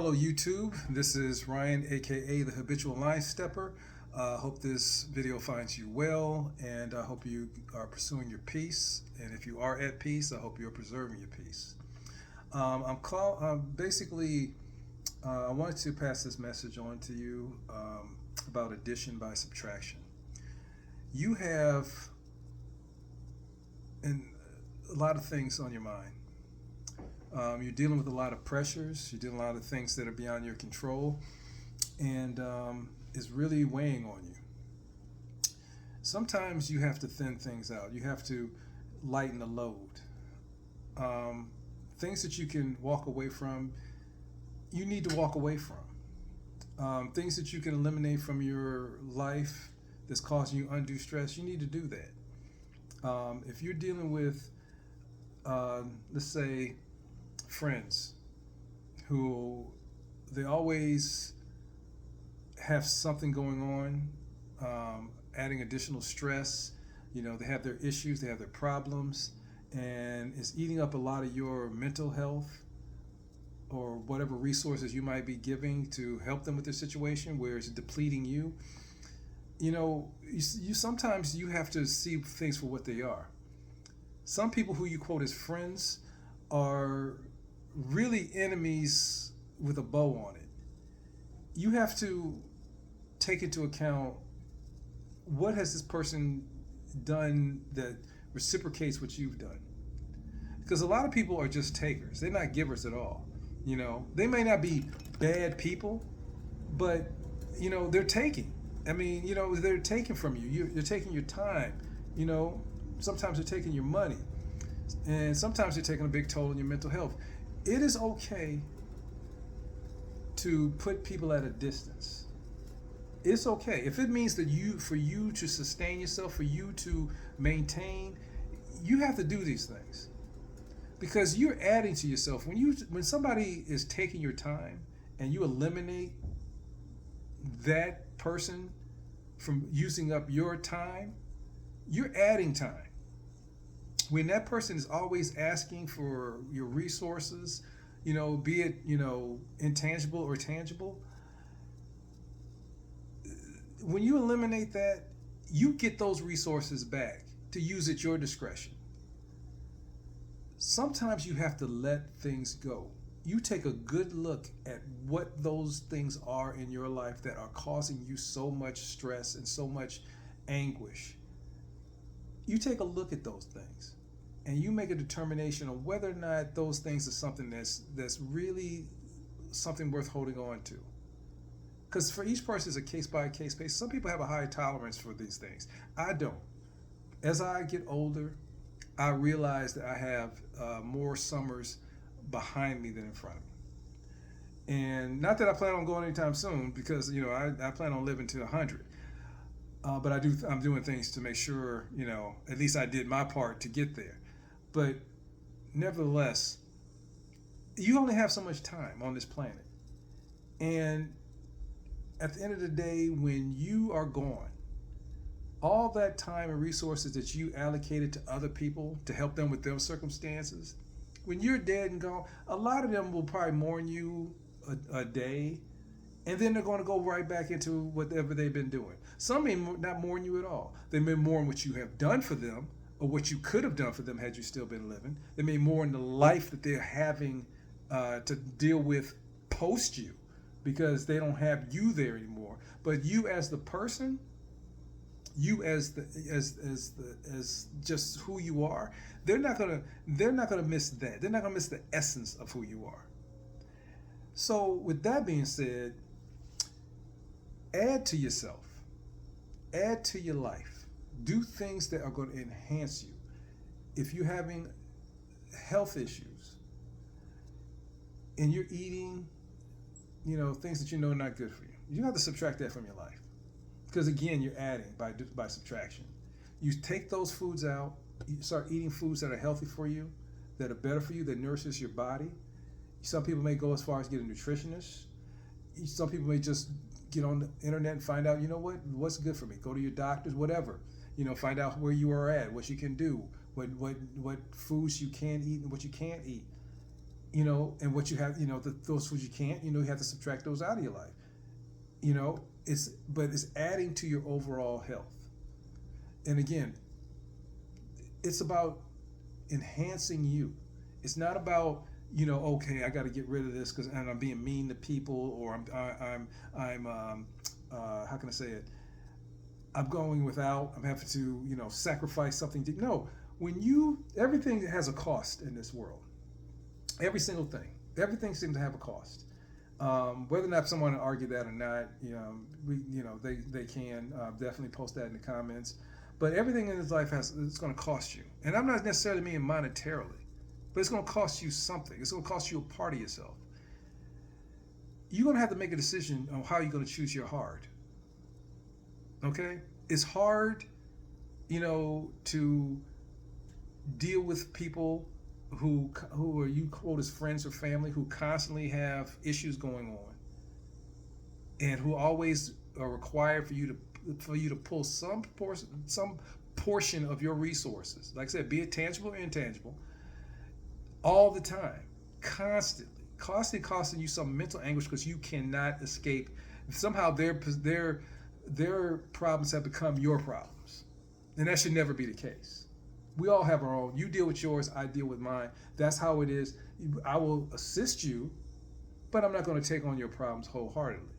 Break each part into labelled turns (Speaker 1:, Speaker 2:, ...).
Speaker 1: Hello, YouTube. This is Ryan, aka the Habitual Line Stepper. Hope this video finds you well, and I hope you are pursuing your peace. And if you are at peace, I hope you're preserving your peace. Basically, I wanted to pass this message on to you about addition by subtraction. You have a lot of things on your mind. You're dealing with a lot of pressures. You're dealing with a lot of things that are beyond your control, and it's really weighing on you. Sometimes you have to thin things out. You have to lighten the load. Things that you can walk away from, you need to walk away from. Things that you can eliminate from your life that's causing you undue stress, you need to do that. If you're dealing with, let's say, friends who they always have something going on, adding additional stress. They have their issues, they have their problems, and it's eating up a lot of your mental health or whatever resources you might be giving to help them with their situation, where it's depleting you. You sometimes you have to see things for what they are. Some people who you quote as friends are really enemies with a bow on it. You have to take into account, what has this person done that reciprocates what you've done? Because a lot of people are just takers. They're not givers at all. They may not be bad people, but they're taking. They're taking from you. You're taking your time. Sometimes they're taking your money, and sometimes they're taking a big toll on your mental health. It is okay to put people at a distance. It's okay. If it means that for you to sustain yourself, for you to maintain, you have to do these things. Because you're adding to yourself. When somebody is taking your time and you eliminate that person from using up your time, you're adding time. When that person is always asking for your resources, be it, intangible or tangible, when you eliminate that, you get those resources back to use at your discretion. Sometimes you have to let things go. You take a good look at what those things are in your life that are causing you so much stress and so much anguish. You take a look at those things, and you make a determination on whether or not those things are something that's really something worth holding on to. Because for each person, it's a case-by-case basis. Some people have a high tolerance for these things. I don't. As I get older, I realize that I have more summers behind me than in front of me. And not that I plan on going anytime soon, because I plan on living to 100. But I'm doing things to make sure, at least I did my part to get there. But nevertheless, you only have so much time on this planet. And at the end of the day, when you are gone, all that time and resources that you allocated to other people to help them with their circumstances, when you're dead and gone, a lot of them will probably mourn you a day, and then they're going to go right back into whatever they've been doing. Some may not mourn you at all. They may mourn what you have done for them, or what you could have done for them had you still been living. They may mourn the life that they're having to deal with post you, because they don't have you there anymore. But you as the person, you as just who you are, they're not gonna miss that. They're not gonna miss the essence of who you are. So with that being said, add to yourself, add to your life, do things that are going to enhance you. If you're having health issues and you're eating, things that are not good for you, you have to subtract that from your life. Because again, you're adding by subtraction. You take those foods out, you start eating foods that are healthy for you, that are better for you, that nourishes your body. Some people may go as far as get a nutritionist. Some people may just get on the internet and find out, what's good for me. Go to your doctors, whatever. Find out where you are at, what you can do, what foods you can eat and what you can't eat. And what you have, those foods you can't, you have to subtract those out of your life. But it's adding to your overall health. And again, it's about enhancing you. It's not about, okay, I got to get rid of this because and I'm being mean to people, or I'm how can I say it? I'm going without. I'm having to, sacrifice something. No, everything has a cost in this world. Every single thing. Everything seems to have a cost. Whether or not someone will argue that or not, they can definitely post that in the comments. But everything in this life it's going to cost you, and I'm not necessarily meaning monetarily, but it's going to cost you something. It's going to cost you a part of yourself. You're going to have to make a decision on how you're going to choose your hard. Okay, it's hard, to deal with people who are you quote as friends or family who constantly have issues going on, and who always are required for you to pull some portion of your resources. Like I said, be it tangible or intangible, all the time, constantly costing you some mental anguish because you cannot escape. Somehow their problems have become your problems, and that should never be the case. We all have our own. You deal with yours, I deal with mine. That's how it is. I will assist you, but I'm not going to take on your problems wholeheartedly.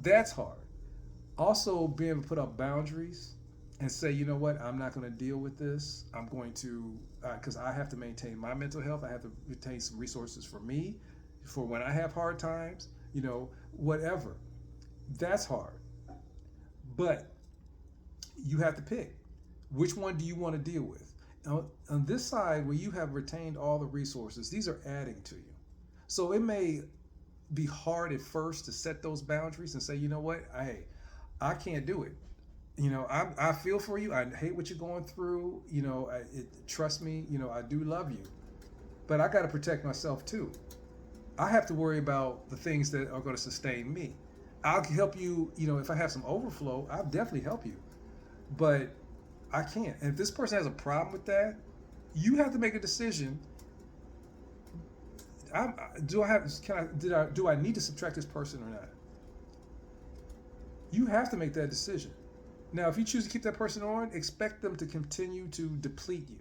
Speaker 1: That's hard. Also, being able to put up boundaries and say, you know what, I'm not going to deal with this. I'm going to, because I have to maintain my mental health. I have to retain some resources for me, for when I have hard times, whatever. That's hard. But you have to pick. Which one do you want to deal with? Now, on this side, where you have retained all the resources, these are adding to you. So it may be hard at first to set those boundaries and say, you know what, I can't do it. I feel for you. I hate what you're going through. Trust me. I do love you, but I got to protect myself too. I have to worry about the things that are going to sustain me. I'll help you. If I have some overflow, I'll definitely help you. But I can't. And if this person has a problem with that, you have to make a decision. Do I need to subtract this person or not? You have to make that decision. Now, if you choose to keep that person on, expect them to continue to deplete you.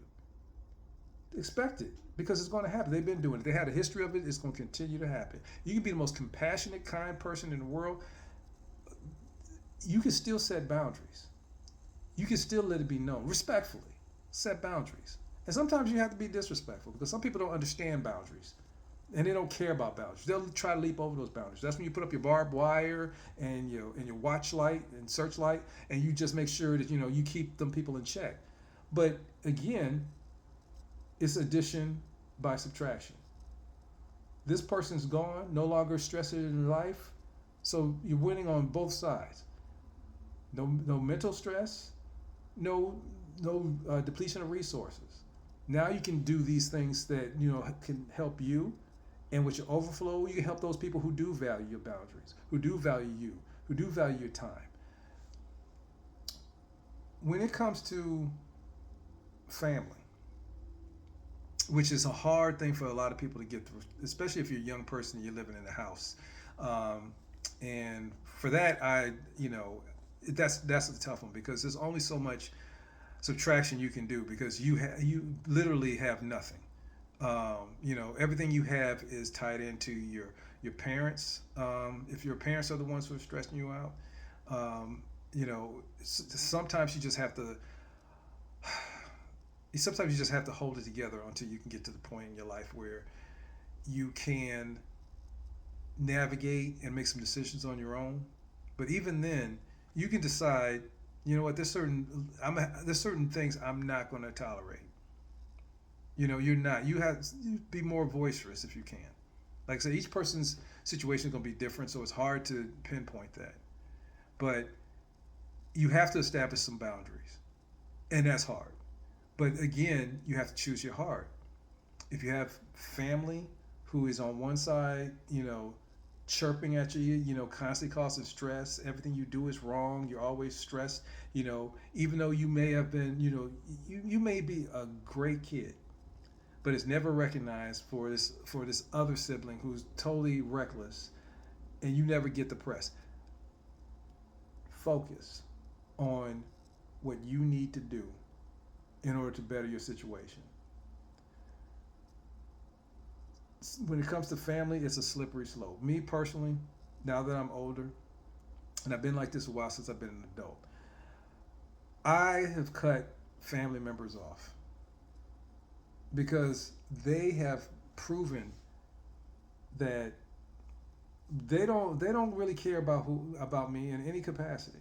Speaker 1: Expect it, because it's going to happen. They've been doing it. They had a history of it. It's going to continue to happen. You can be the most compassionate, kind person in the world. You can still set boundaries. You can still let it be known respectfully. Set boundaries. And sometimes you have to be disrespectful, because some people don't understand boundaries, and they don't care about boundaries. They'll try to leap over those boundaries. That's when you put up your barbed wire and your watch light and searchlight, and you just make sure that you keep them people in check. But again, it's addition by subtraction. This person's gone, no longer stressing in life, so you're winning on both sides. No mental stress, no depletion of resources. Now you can do these things that can help you, and with your overflow, you can help those people who do value your boundaries, who do value you, who do value your time. When it comes to family, which is a hard thing for a lot of people to get through, especially if you're a young person and you're living in a house. And for that, that's a tough one, because there's only so much subtraction you can do, because you literally have nothing. Everything you have is tied into your parents. If your parents are the ones who are stressing you out, sometimes you just have to. Sometimes you just have to hold it together until you can get to the point in your life where you can navigate and make some decisions on your own. But even then, you can decide, there's certain things I'm not going to tolerate. You're not. You be more boisterous if you can. Like I said, each person's situation is going to be different, so it's hard to pinpoint that. But you have to establish some boundaries, and that's hard. But again, you have to choose your heart. If you have family who is on one side, chirping at you, constantly causing stress, everything you do is wrong, you're always stressed, even though you may have been, you may be a great kid, but it's never recognized for this other sibling who's totally reckless, and you never get the press. Focus on what you need to do in order to better your situation. When it comes to family, it's a slippery slope. Me personally, now that I'm older, and I've been like this a while since I've been an adult, I have cut family members off because they have proven that they don't really care about me in any capacity.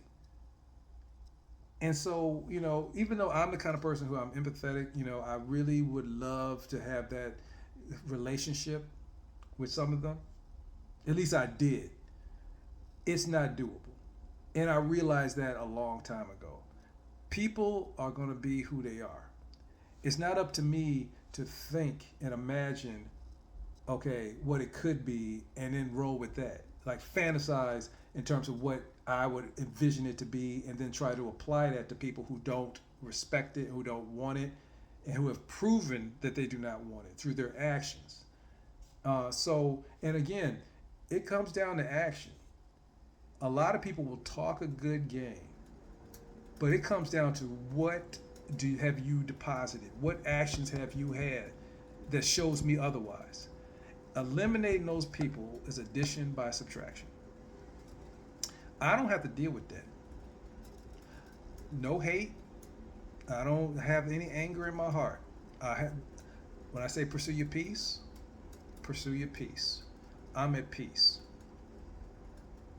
Speaker 1: And so, even though I'm the kind of person who I'm empathetic, I really would love to have that relationship with some of them. At least I did. It's not doable. And I realized that a long time ago. People are going to be who they are. It's not up to me to think and imagine, okay, what it could be and then roll with that. Like fantasize in terms of what I would envision it to be and then try to apply that to people who don't respect it, who don't want it, and who have proven that they do not want it through their actions. And again, it comes down to action. A lot of people will talk a good game, but it comes down to what have you deposited? What actions have you had that shows me otherwise? Eliminating those people is addition by subtraction. I don't have to deal with that. No hate. I don't have any anger in my heart. When I say pursue your peace, pursue your peace. I'm at peace.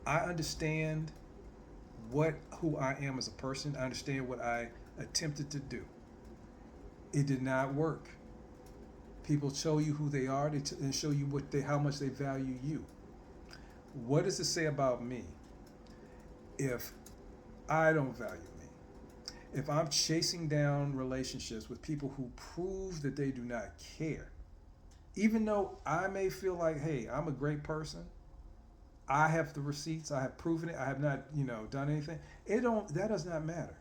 Speaker 1: I understand who I am as a person. I understand what I attempted to do. It did not work. People show you who they are and show you how much they value you. What does it say about me if I don't value me? If I'm chasing down relationships with people who prove that they do not care, even though I may feel like, hey, I'm a great person, I have the receipts, I have proven it, I have not, done anything. That does not matter.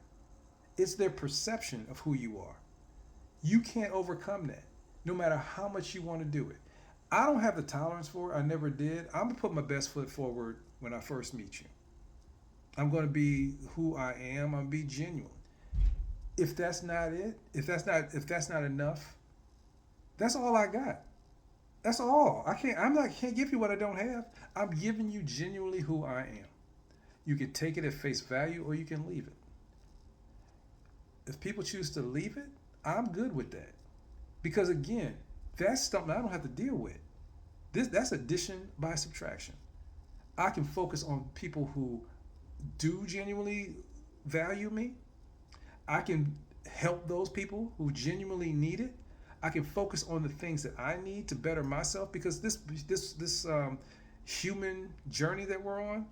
Speaker 1: It's their perception of who you are. You can't overcome that, no matter how much you want to do it. I don't have the tolerance for it. I never did. I'm gonna put my best foot forward when I first meet you. I'm gonna be who I am. I'm gonna be genuine. If that's not it, if that's not enough, that's all I got. That's all. Can't give you what I don't have. I'm giving you genuinely who I am. You can take it at face value or you can leave it. If people choose to leave it, I'm good with that. Because again, that's something I don't have to deal with. That's addition by subtraction. I can focus on people who do genuinely value me. I can help those people who genuinely need it. I can focus on the things that I need to better myself because this human journey that we're on,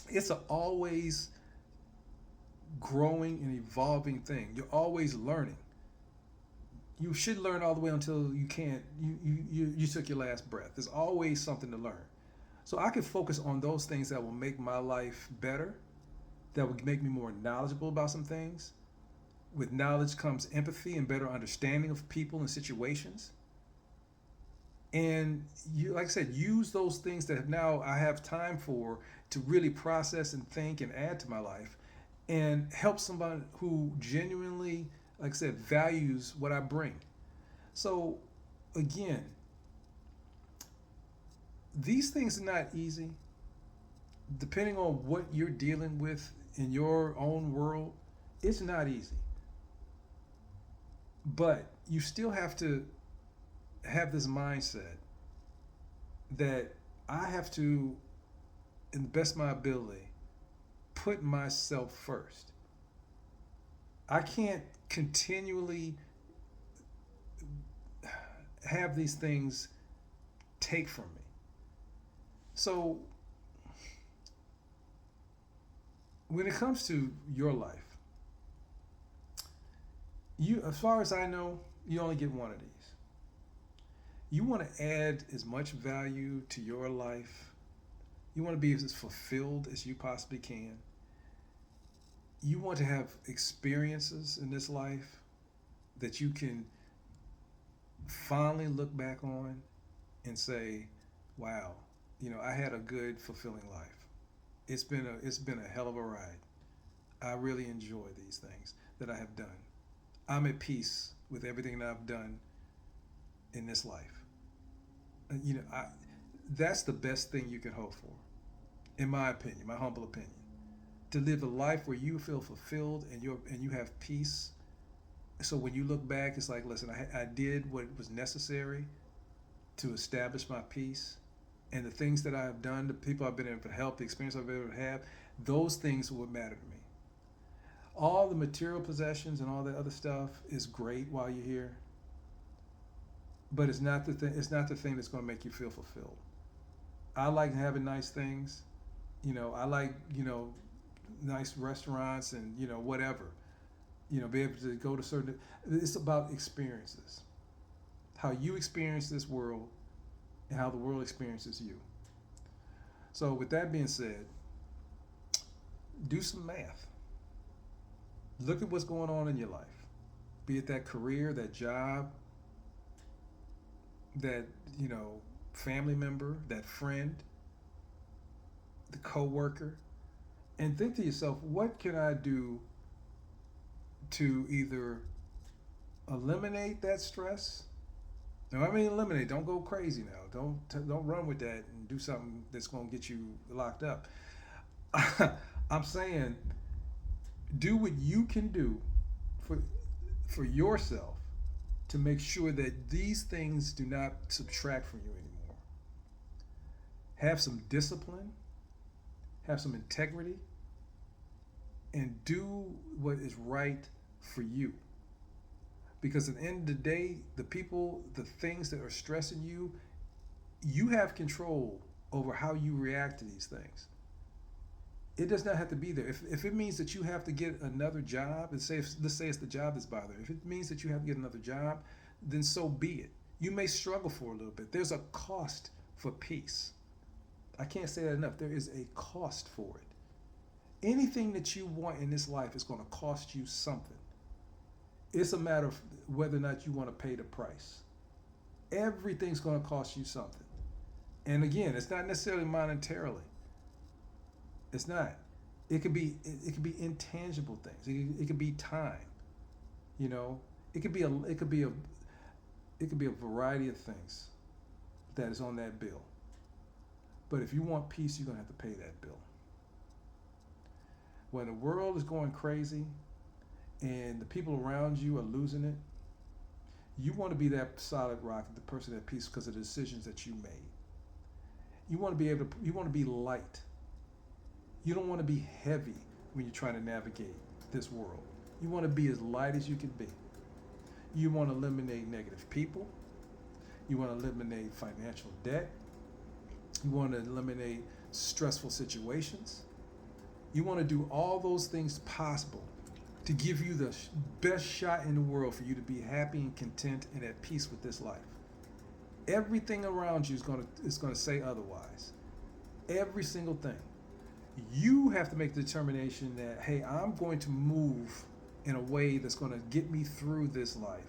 Speaker 1: it's a always growing and evolving thing. You're always learning. You should learn all the way until you can't. You took your last breath. There's always something to learn. So I can focus on those things that will make my life better, that will make me more knowledgeable about some things. With knowledge comes empathy and better understanding of people and situations. And like I said, use those things that now I have time for to really process and think and add to my life and help somebody who genuinely, like I said, values what I bring. So again, these things are not easy. Depending on what you're dealing with in your own world, it's not easy. But you still have to have this mindset that I have to, in the best of my ability, put myself first. I can't continually have these things take from me. So when it comes to your life, as far as I know, you only get one of these. You want to add as much value to your life. You want to be as fulfilled as you possibly can. You want to have experiences in this life that you can fondly look back on and say, wow, I had a good, fulfilling life. It's been a hell of a ride. I really enjoy these things that I have done. I'm at peace with everything that I've done in this life. And, that's the best thing you can hope for, in my opinion, my humble opinion. To live a life where you feel fulfilled and you have peace. So when you look back, it's like, listen, I did what was necessary to establish my peace, and the things that I have done, the people I've been able to help, the experience I've been able to have, those things are what matter to me. All the material possessions and all that other stuff is great while you're here, but it's not the thing. It's not the thing that's going to make you feel fulfilled. I like having nice things. I like nice restaurants and whatever. Be able to go to certain. It's about experiences. How you experience this world and how the world experiences you. So with that being said, do some math. Look at what's going on in your life. Be it that career, that job, that family member, that friend, the coworker, and think to yourself, what can I do to either eliminate that stress? Now, I mean eliminate. Don't go crazy now. Don't run with that and do something that's going to get you locked up. I'm saying, do what you can do for yourself to make sure that these things do not subtract from you anymore. Have some discipline, have some integrity, and do what is right for you. Because at the end of the day, the people, the things that are stressing you, you have control over how you react to these things. It does not have to be there. If it means that you have to get another job, and let's say it's the job that's bothering, if it means that you have to get another job, then so be it. You may struggle for a little bit. There's a cost for peace. I can't say that enough. There is a cost for it. Anything that you want in this life is going to cost you something. It's a matter of whether or not you want to pay the price. Everything's going to cost you something. And again, it's not necessarily monetarily. It's not. It could be intangible things. It could be time. You know, it could be a variety of things that is on that bill. But if you want peace, you're gonna have to pay that bill. When the world is going crazy and the people around you are losing it, you want to be that solid rock, the person at peace because of the decisions that you made. You want to be light. You don't want to be heavy when you're trying to navigate this world. You want to be as light as you can be. You want to eliminate negative people. You want to eliminate financial debt. You want to eliminate stressful situations. You want to do all those things possible to give you the best shot in the world for you to be happy and content and at peace with this life. Everything around you is going to say otherwise. Every single thing. You have to make the determination that, hey, I'm going to move in a way that's going to get me through this life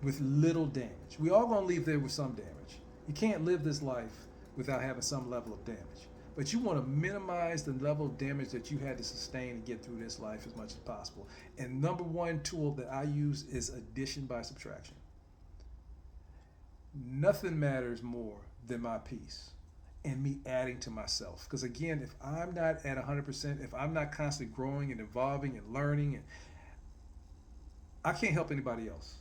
Speaker 1: with little damage. We all going to leave there with some damage. You can't live this life without having some level of damage. But you want to minimize the level of damage that you had to sustain to get through this life as much as possible. And number one tool that I use is addition by subtraction. Nothing matters more than my peace and me adding to myself. Because again, if I'm not at 100%, if I'm not constantly growing and evolving and learning, and I can't help anybody else.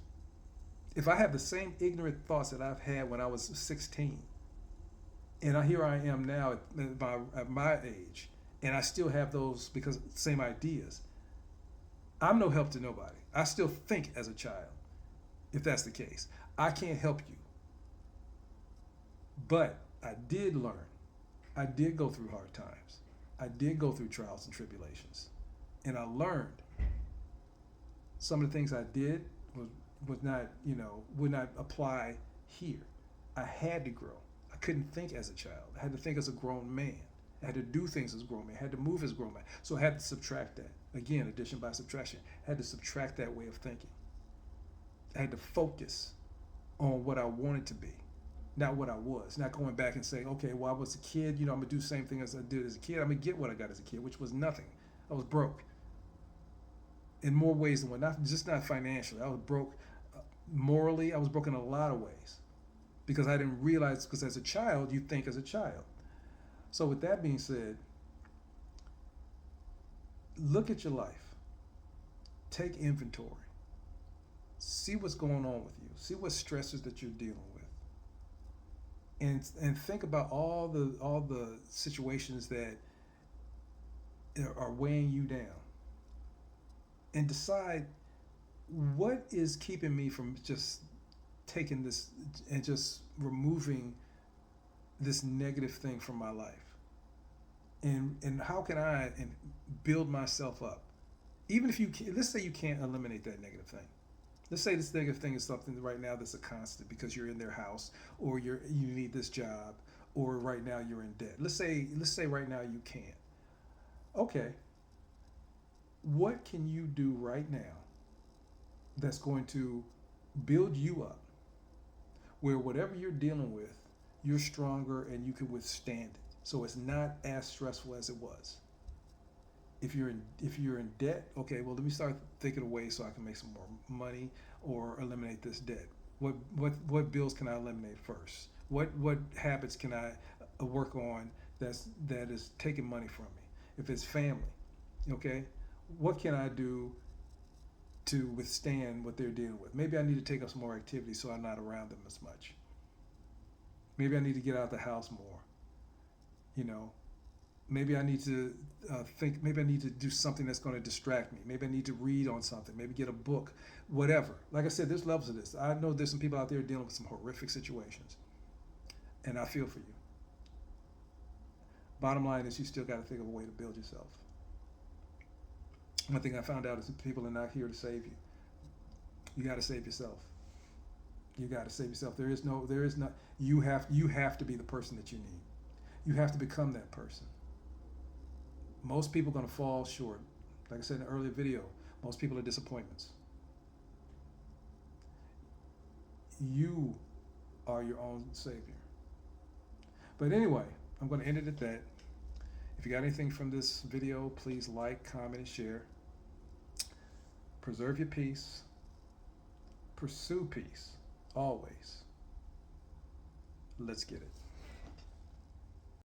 Speaker 1: If I have the same ignorant thoughts that I've had when I was 16, and here I am now at my age, and I still have those because same ideas, I'm no help to nobody. I still think as a child, if that's the case. I can't help you. But I did learn. I did go through hard times. I did go through trials and tribulations. And I learned some of the things I did was not, would not apply here. I had to grow. I couldn't think as a child. I had to think as a grown man. I had to do things as a grown man. I had to move as a grown man. So I had to subtract that. Again, addition by subtraction. I had to subtract that way of thinking. I had to focus on what I wanted to be, not what I was. Not going back and saying, okay, well, I was a kid, I'm gonna do the same thing as I did as a kid. I'm gonna get what I got as a kid, which was nothing. I was broke in more ways than one. Not financially. I was broke morally. I was broke in a lot of ways because I didn't realize. Because as a child, you think as a child. So with that being said, look at your life. Take inventory. See what's going on with you. See what stresses that you're dealing with. And think about all the situations that are weighing you down. And decide what is keeping me from just taking this and just removing this negative thing from my life. And how can I and build myself up? Even if you can, let's say you can't eliminate that negative thing. Let's say this negative thing is something right now that's a constant because you're in their house, or you need this job, or right now you're in debt. Let's say right now you can't. Okay, what can you do right now that's going to build you up, where whatever you're dealing with, you're stronger and you can withstand it. So it's not as stressful as it was. If you're in debt, okay, well, let me start thinking of ways so I can make some more money or eliminate this debt. What bills can I eliminate first? What habits can I work on that is taking money from me? If it's family, okay, what can I do to withstand what they're dealing with? Maybe I need to take up some more activities so I'm not around them as much. Maybe I need to get out of the house more. You know, maybe I need to think. Maybe I need to do something that's going to distract me. Maybe I need to read on something. Maybe get a book. Whatever. Like I said, there's levels of this. I know there's some people out there dealing with some horrific situations, and I feel for you. Bottom line is, you still got to think of a way to build yourself. One thing I found out is that people are not here to save you. You got to save yourself. You got to save yourself. There is not. You have to be the person that you need. You have to become that person. Most people are going to fall short. Like I said in the earlier video, most people are disappointments. You are your own savior. But anyway, I'm going to end it at that. If you got anything from this video, please like, comment, and share. Preserve your peace. Pursue peace. Always. Let's get it.